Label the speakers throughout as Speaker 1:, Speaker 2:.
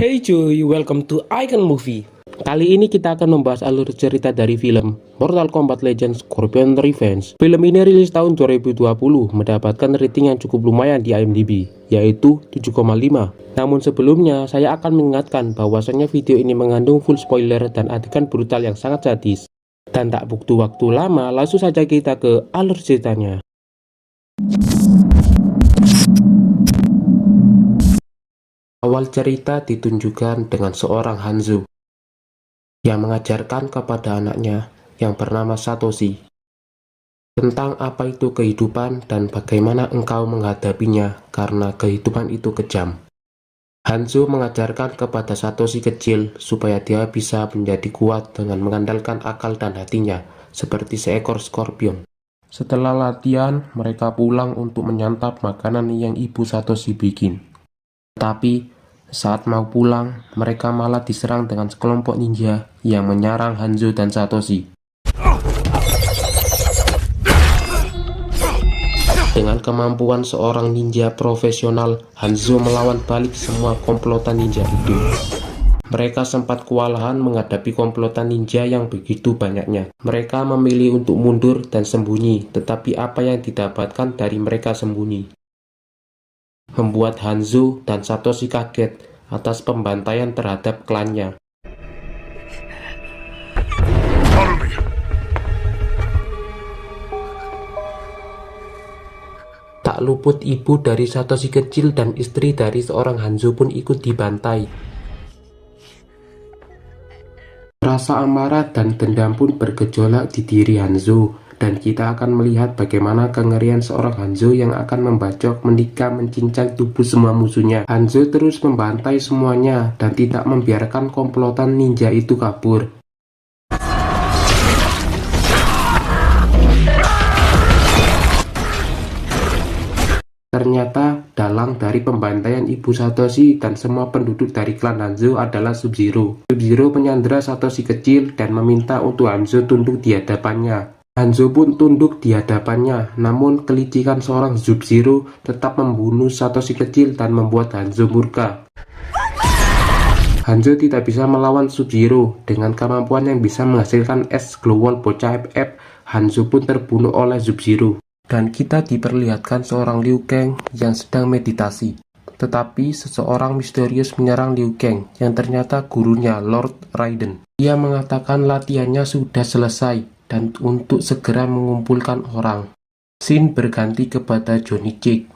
Speaker 1: Hey cuy, welcome to Icon Movie. Kali ini kita akan membahas alur cerita dari film Mortal Kombat Legends Scorpion Revenge. Film ini rilis tahun 2020, mendapatkan rating yang cukup lumayan di IMDb, yaitu 7,5. Namun sebelumnya, saya akan mengingatkan bahwasannya video ini mengandung full spoiler dan adegan brutal yang sangat sadis. Dan tak butuh waktu lama, langsung saja kita ke alur ceritanya. Awal cerita ditunjukkan dengan seorang Hanzo yang mengajarkan kepada anaknya yang bernama Satoshi tentang apa itu kehidupan dan bagaimana engkau menghadapinya karena kehidupan itu kejam. Hanzo mengajarkan kepada Satoshi kecil supaya dia bisa menjadi kuat dengan mengandalkan akal dan hatinya seperti seekor scorpion. Setelah latihan, mereka pulang untuk menyantap makanan yang ibu Satoshi bikin. Tapi saat mau pulang, mereka malah diserang dengan sekelompok ninja yang menyerang Hanzo dan Satoshi. Dengan kemampuan seorang ninja profesional, Hanzo melawan balik semua komplotan ninja itu. Mereka sempat kewalahan menghadapi komplotan ninja yang begitu banyaknya. Mereka memilih untuk mundur dan sembunyi, tetapi apa yang didapatkan dari mereka sembunyi membuat Hanzo dan Satoshi kaget atas pembantaian terhadap klannya. Tak luput ibu dari Satoshi kecil dan istri dari seorang Hanzo pun ikut dibantai. Rasa amarah dan dendam pun bergejolak di diri Hanzo. Dan kita akan melihat bagaimana kengerian seorang Hanzo yang akan membacok, menikam, mencincang tubuh semua musuhnya. Hanzo terus membantai semuanya dan tidak membiarkan komplotan ninja itu kabur. Ternyata dalang dari pembantaian ibu Satoshi dan semua penduduk dari klan Hanzo adalah Sub-Zero. Sub-Zero menyandera Satoshi kecil dan meminta untuk Hanzo tunduk di hadapannya. Hanzo pun tunduk di hadapannya, namun kelicikan seorang Sub-Zero tetap membunuh Satoshi kecil dan membuat Hanzo murka. Hanzo tidak bisa melawan Sub-Zero dengan kemampuan yang bisa menghasilkan es glowol bocah FF. Hanzo pun terbunuh oleh Sub-Zero. Dan kita diperlihatkan seorang Liu Kang yang sedang meditasi. Tetapi seseorang misterius menyerang Liu Kang yang ternyata gurunya Lord Raiden. Ia mengatakan latihannya sudah selesai dan untuk segera mengumpulkan orang. Scene berganti kepada Johnny Cage.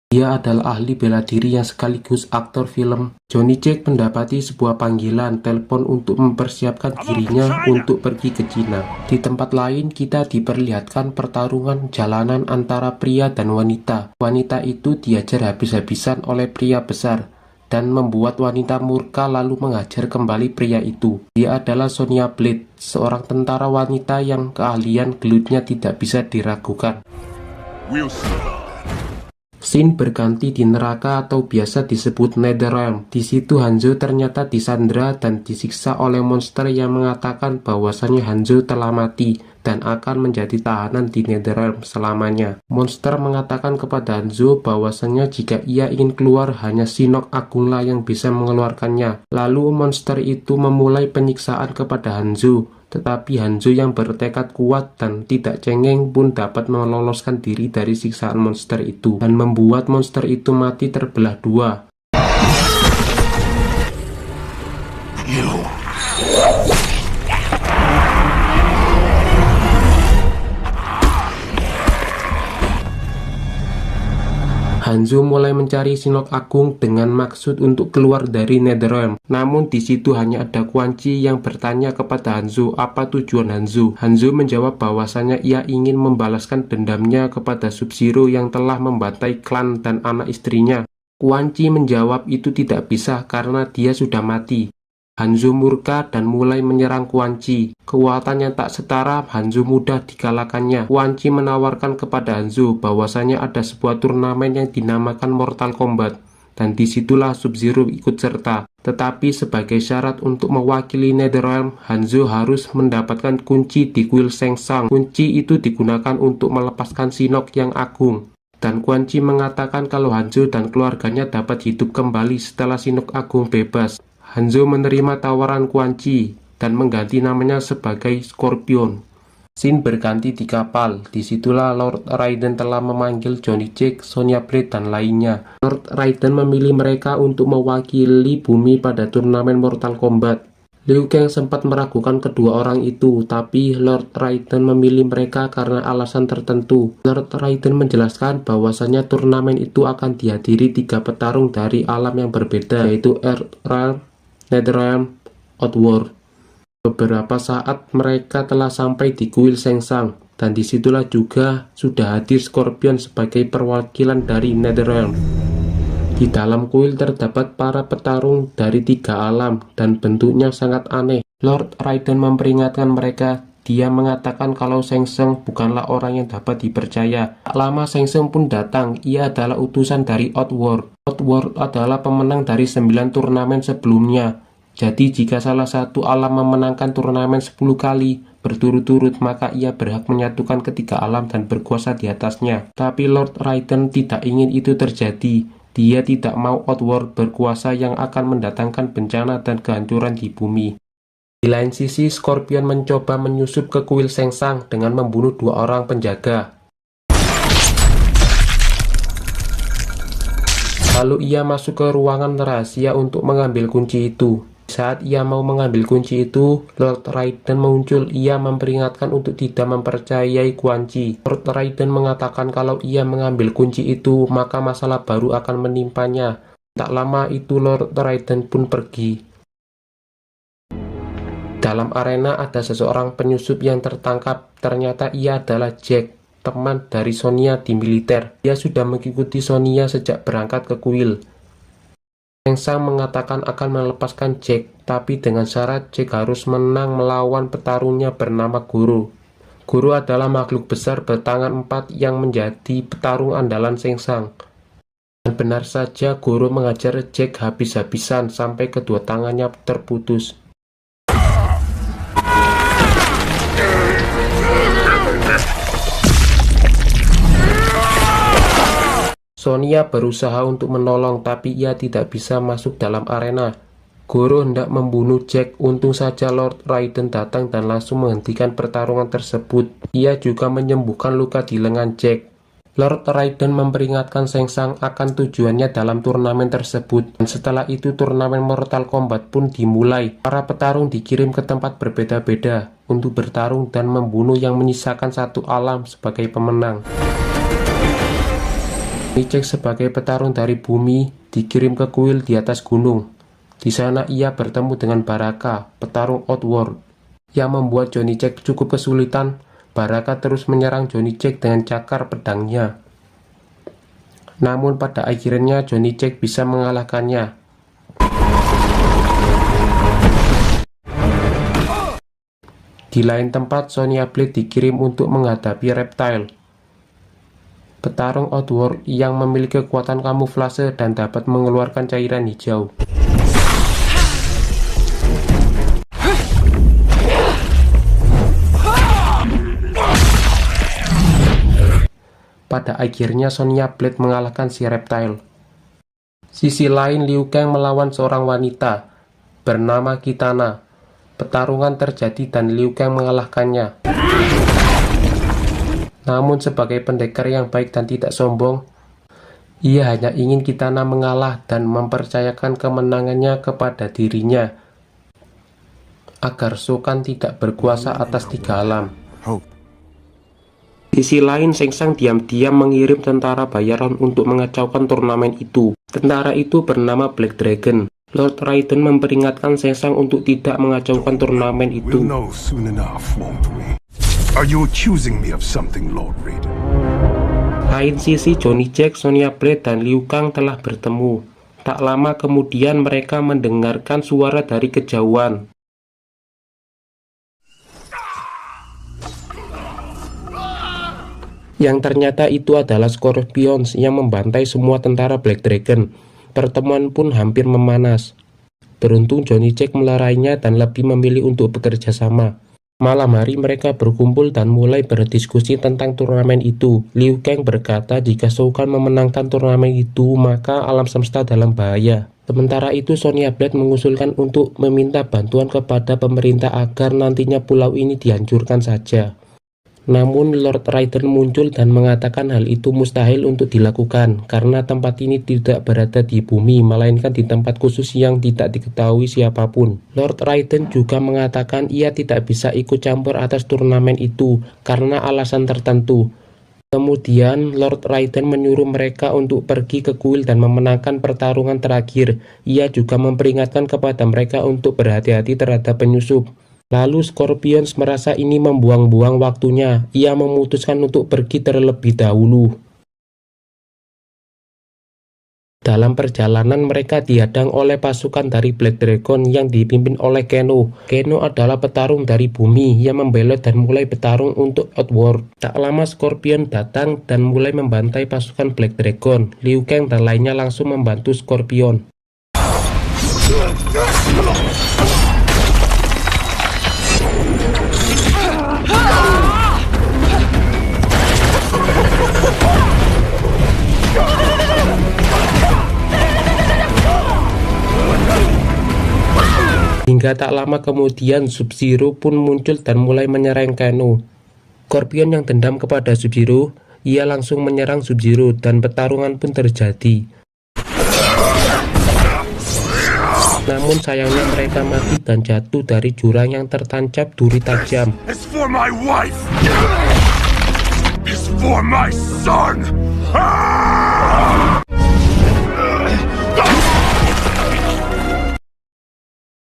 Speaker 1: Dia adalah ahli bela diri yang sekaligus aktor film. Johnny Cage mendapati sebuah panggilan telepon untuk mempersiapkan dirinya untuk pergi ke Cina. Di tempat lain kita diperlihatkan pertarungan jalanan antara pria dan wanita. Wanita itu diajar habis-habisan oleh pria besar dan membuat wanita murka lalu menghajar kembali pria itu. Dia adalah Sonya Blade, seorang tentara wanita yang keahlian gelutnya tidak bisa diragukan. Scene berganti di neraka atau biasa disebut Netherrealm. Di situ Hanzo ternyata disandra dan disiksa oleh monster yang mengatakan bahwasannya Hanzo telah mati dan akan menjadi tahanan di Netherrealm selamanya. Monster mengatakan kepada Hanzo bahwasannya jika ia ingin keluar hanya Shinnok Agunglah yang bisa mengeluarkannya. Lalu monster itu memulai penyiksaan kepada Hanzo. Tetapi Hanzo yang bertekad kuat dan tidak cengeng pun dapat meloloskan diri dari siksaan monster itu dan membuat monster itu mati terbelah dua. Hanzo mulai mencari Shinnok Agung dengan maksud untuk keluar dari Netherrealm. Namun di situ hanya ada Quan Chi yang bertanya kepada Hanzo apa tujuan Hanzo. Hanzo menjawab bahwasanya ia ingin membalaskan dendamnya kepada Sub-Zero yang telah membantai klan dan anak istrinya. Quan Chi menjawab itu tidak bisa karena dia sudah mati. Hanzo murka dan mulai menyerang Quan Chi. Kekuatannya tak setara, Hanzo mudah dikalahkannya. Quan Chi menawarkan kepada Hanzo bahwasanya ada sebuah turnamen yang dinamakan Mortal Kombat. Dan disitulah Sub-Zero ikut serta. Tetapi sebagai syarat untuk mewakili Netherrealm, Hanzo harus mendapatkan kunci di kuil Shang Tsung. Kunci itu digunakan untuk melepaskan Shinnok yang agung. Dan Quan Chi mengatakan kalau Hanzo dan keluarganya dapat hidup kembali setelah Shinnok Agung bebas. Hanzo menerima tawaran Quan Chi dan mengganti namanya sebagai Scorpion. Scene berganti di kapal. Disitulah Lord Raiden telah memanggil Johnny Cage, Sonya Blade, dan lainnya. Lord Raiden memilih mereka untuk mewakili bumi pada turnamen Mortal Kombat. Liu Kang sempat meragukan kedua orang itu, tapi Lord Raiden memilih mereka karena alasan tertentu. Lord Raiden menjelaskan bahwasanya turnamen itu akan dihadiri 3 petarung dari alam yang berbeda, yaitu Earthrealm, Netherrealm, Outworld. Beberapa saat mereka telah sampai di kuil Sengsang, dan disitulah juga sudah hadir Scorpion sebagai perwakilan dari Netherrealm. Di dalam kuil terdapat para petarung dari 3 alam dan bentuknya sangat aneh. Lord Raiden memperingatkan mereka. Dia mengatakan kalau Sengseng bukanlah orang yang dapat dipercaya. Tak lama Sengseng pun datang. Ia adalah utusan dari Outworld. Outworld adalah pemenang dari 9 turnamen sebelumnya. Jadi jika salah satu alam memenangkan turnamen 10 kali berturut-turut, maka ia berhak menyatukan ketiga alam dan berkuasa di atasnya. Tapi Lord Raiden tidak ingin itu terjadi. Dia tidak mau Outworld berkuasa yang akan mendatangkan bencana dan kehancuran di bumi. Di lain sisi, Scorpion mencoba menyusup ke kuil Sengsang dengan membunuh 2 orang penjaga. Lalu ia masuk ke ruangan rahasia untuk mengambil kunci itu. Saat ia mau mengambil kunci itu, Lord Raiden muncul. Ia memperingatkan untuk tidak mempercayai Quan Chi. Lord Raiden mengatakan kalau ia mengambil kunci itu, maka masalah baru akan menimpanya. Tak lama itu Lord Raiden pun pergi. Dalam arena ada seseorang penyusup yang tertangkap. Ternyata ia adalah Jack, teman dari Sonya di militer. Dia sudah mengikuti Sonya sejak berangkat ke kuil. Sengsang mengatakan akan melepaskan Jack, tapi dengan syarat Jack harus menang melawan petarungnya bernama Goro. Goro adalah makhluk besar bertangan 4 yang menjadi petarung andalan Sengsang. Dan benar saja Goro mengajar Jack habis-habisan sampai kedua tangannya terputus. Sonya berusaha untuk menolong, tapi ia tidak bisa masuk dalam arena. Goro hendak membunuh Jack, untung saja Lord Raiden datang dan langsung menghentikan pertarungan tersebut. Ia juga menyembuhkan luka di lengan Jack. Lord Raiden memperingatkan Sengsang akan tujuannya dalam turnamen tersebut. Dan setelah itu turnamen Mortal Kombat pun dimulai. Para petarung dikirim ke tempat berbeda-beda untuk bertarung dan membunuh yang menyisakan satu alam sebagai pemenang. Jack sebagai petarung dari bumi dikirim ke kuil di atas gunung. Di sana ia bertemu dengan Baraka, petarung Outworld, yang membuat Johnny Cage cukup kesulitan. Baraka terus menyerang Johnny Cage dengan cakar pedangnya. Namun pada akhirnya Johnny Cage bisa mengalahkannya. Di lain tempat, Sonya Blade dikirim untuk menghadapi Reptile, petarung Outworld yang memiliki kekuatan kamuflase dan dapat mengeluarkan cairan hijau. Pada akhirnya Sonya Blade mengalahkan si Reptile. Sisi lain, Liu Kang melawan seorang wanita bernama Kitana. Pertarungan terjadi dan Liu Kang mengalahkannya. Namun sebagai pendekar yang baik dan tidak sombong, ia hanya ingin Kitana mengalah dan mempercayakan kemenangannya kepada dirinya, agar Shokan tidak berkuasa atas 3 alam. Sisi lain, Sengsang diam-diam mengirim tentara bayaran untuk mengacaukan turnamen itu. Tentara itu bernama Black Dragon. Lord Raiden memperingatkan Sengsang untuk tidak mengacaukan turnamen itu.
Speaker 2: Are you accusing me of something, Lord Raiden?
Speaker 1: Lain sisi, Johnny Cage, Sonya Blade, dan Liu Kang telah bertemu. Tak lama kemudian mereka mendengarkan suara dari kejauhan. Yang ternyata itu adalah Scorpions yang membantai semua tentara Black Dragon. Pertemuan pun hampir memanas. Beruntung Johnny Cage melarainya dan lebih memilih untuk bekerja sama. Malam hari mereka berkumpul dan mulai berdiskusi tentang turnamen itu. Liu Kang berkata jika Shao Kahn memenangkan turnamen itu, maka alam semesta dalam bahaya. Sementara itu Sonya Blade mengusulkan untuk meminta bantuan kepada pemerintah agar nantinya pulau ini dihancurkan saja. Namun Lord Raiden muncul dan mengatakan hal itu mustahil untuk dilakukan karena tempat ini tidak berada di bumi melainkan di tempat khusus yang tidak diketahui siapapun. Lord Raiden juga mengatakan ia tidak bisa ikut campur atas turnamen itu karena alasan tertentu. Kemudian Lord Raiden menyuruh mereka untuk pergi ke kuil dan memenangkan pertarungan terakhir. Ia juga memperingatkan kepada mereka untuk berhati-hati terhadap penyusup. Lalu Scorpions merasa ini membuang-buang waktunya. Ia memutuskan untuk pergi terlebih dahulu. Dalam perjalanan mereka dihadang oleh pasukan dari Black Dragon yang dipimpin oleh Keno. Keno adalah petarung dari bumi yang membelot dan mulai bertarung untuk Outworld. Tak lama Scorpion datang dan mulai membantai pasukan Black Dragon. Liu Kang dan lainnya langsung membantu Scorpion. Hingga tak lama kemudian Sub-Zero pun muncul dan mulai menyerang Kano. Scorpion yang dendam kepada Sub-Zero, ia langsung menyerang Sub-Zero dan pertarungan pun terjadi. Namun sayangnya mereka mati dan jatuh dari jurang yang tertancap duri tajam.
Speaker 2: It's for my wife! It's for my son!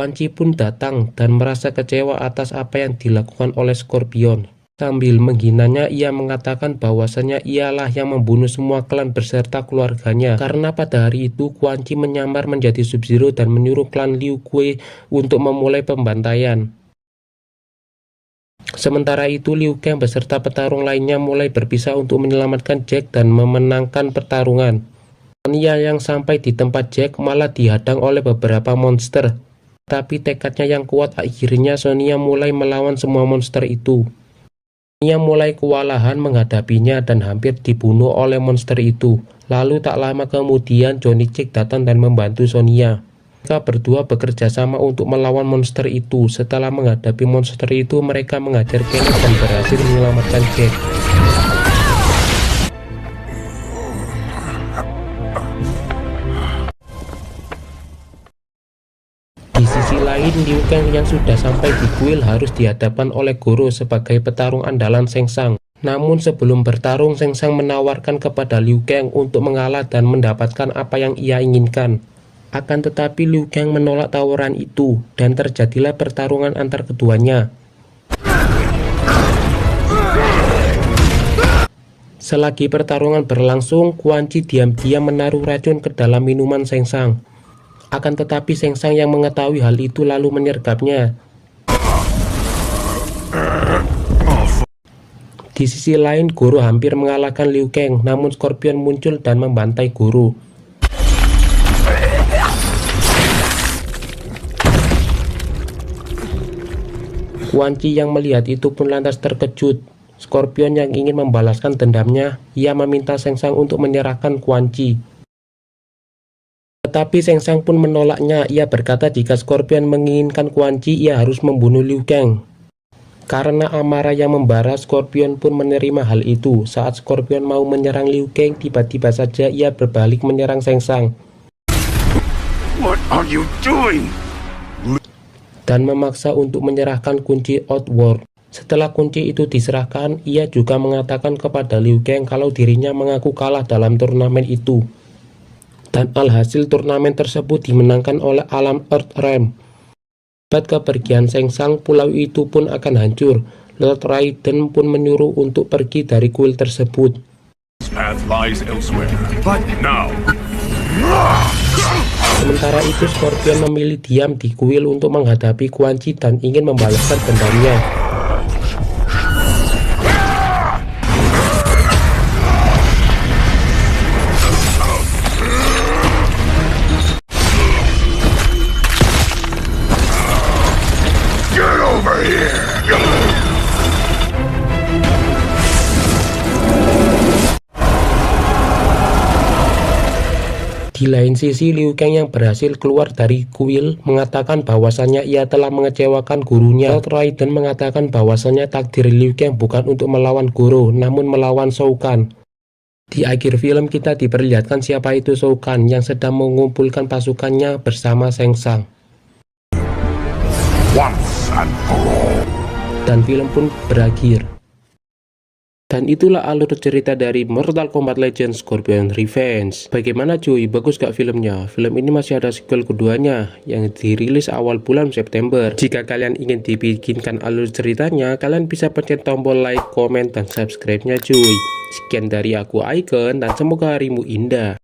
Speaker 1: Quan Chi pun datang dan merasa kecewa atas apa yang dilakukan oleh Scorpion. Sambil menghinanya, ia mengatakan bahwasanya ialah yang membunuh semua klan beserta keluarganya. Karena pada hari itu Quan Chi menyamar menjadi Sub-Zero dan menyuruh klan Liu Kue untuk memulai pembantaian. Sementara itu Liu Kang beserta petarung lainnya mulai berpisah untuk menyelamatkan Jack dan memenangkan pertarungan. Sonya yang sampai di tempat Jack malah dihadang oleh beberapa monster. Tapi tekadnya yang kuat, akhirnya Sonya mulai melawan semua monster itu. Sonya mulai kewalahan menghadapinya dan hampir dibunuh oleh monster itu. Lalu tak lama kemudian Johnny Cage datang dan membantu Sonya. Mereka berdua bekerja sama untuk melawan monster itu. Setelah menghadapi monster itu, mereka mengajar Kenneth dan berhasil menyelamatkan Jack. Di sisi lain, Liu Kang yang sudah sampai di kuil harus dihadapkan oleh Goro sebagai petarung andalan Shang Tsung. Namun sebelum bertarung, Shang Tsung menawarkan kepada Liu Kang untuk mengalah dan mendapatkan apa yang ia inginkan. Akan tetapi Liu Kang menolak tawaran itu dan terjadilah pertarungan antar keduanya. Selagi pertarungan berlangsung, Quan Chi diam-diam menaruh racun ke dalam minuman Shang Tsung. Akan tetapi Shang Tsung yang mengetahui hal itu lalu menyergapnya. Di sisi lain, Goro hampir mengalahkan Liu Kang, namun Scorpion muncul dan membantai Goro. Quan Chi yang melihat itu pun lantas terkejut. Scorpion yang ingin membalaskan dendamnya, ia meminta Shang Tsung untuk menyerahkan Quan Chi. Tetapi Shang Tsung pun menolaknya. Ia berkata jika Scorpion menginginkan Quan Chi, ia harus membunuh Liu Kang. Karena amarah yang membara, Scorpion pun menerima hal itu. Saat Scorpion mau menyerang Liu Kang, tiba-tiba saja ia berbalik menyerang Shang Tsung.
Speaker 2: What are you doing?
Speaker 1: Dan memaksa untuk menyerahkan kunci Outworld. Setelah kunci itu diserahkan, ia juga mengatakan kepada Liu Kang kalau dirinya mengaku kalah dalam turnamen itu. Dan alhasil turnamen tersebut dimenangkan oleh alam Earth Realm. Saat kepergian Shang Tsung, pulau itu pun akan hancur. Lord Raiden pun menyuruh untuk pergi dari kuil tersebut.
Speaker 2: This path lies elsewhere. But now.
Speaker 1: Sementara itu Scorpion memilih diam di kuil untuk menghadapi Quan Chi dan ingin membalaskan dendamnya.
Speaker 2: Get over here!
Speaker 1: Di lain sisi, Liu Kang yang berhasil keluar dari kuil mengatakan bahwasannya ia telah mengecewakan gurunya. Lord Raiden mengatakan bahwasannya takdir Liu Kang bukan untuk melawan Goro, namun melawan Shao Kahn. Di akhir film kita diperlihatkan siapa itu Shao Kahn yang sedang mengumpulkan pasukannya bersama Shang Tsung.
Speaker 2: Once and for all.
Speaker 1: Dan film pun berakhir. Dan itulah alur cerita dari Mortal Kombat Legends Scorpion Revenge. Bagaimana cuy, bagus gak filmnya? Film ini masih ada sequel keduanya yang dirilis awal bulan September. Jika kalian ingin dibikinkan alur ceritanya, kalian bisa pencet tombol like, komen, dan subscribe-nya cuy. Sekian dari aku Icon, dan semoga harimu indah.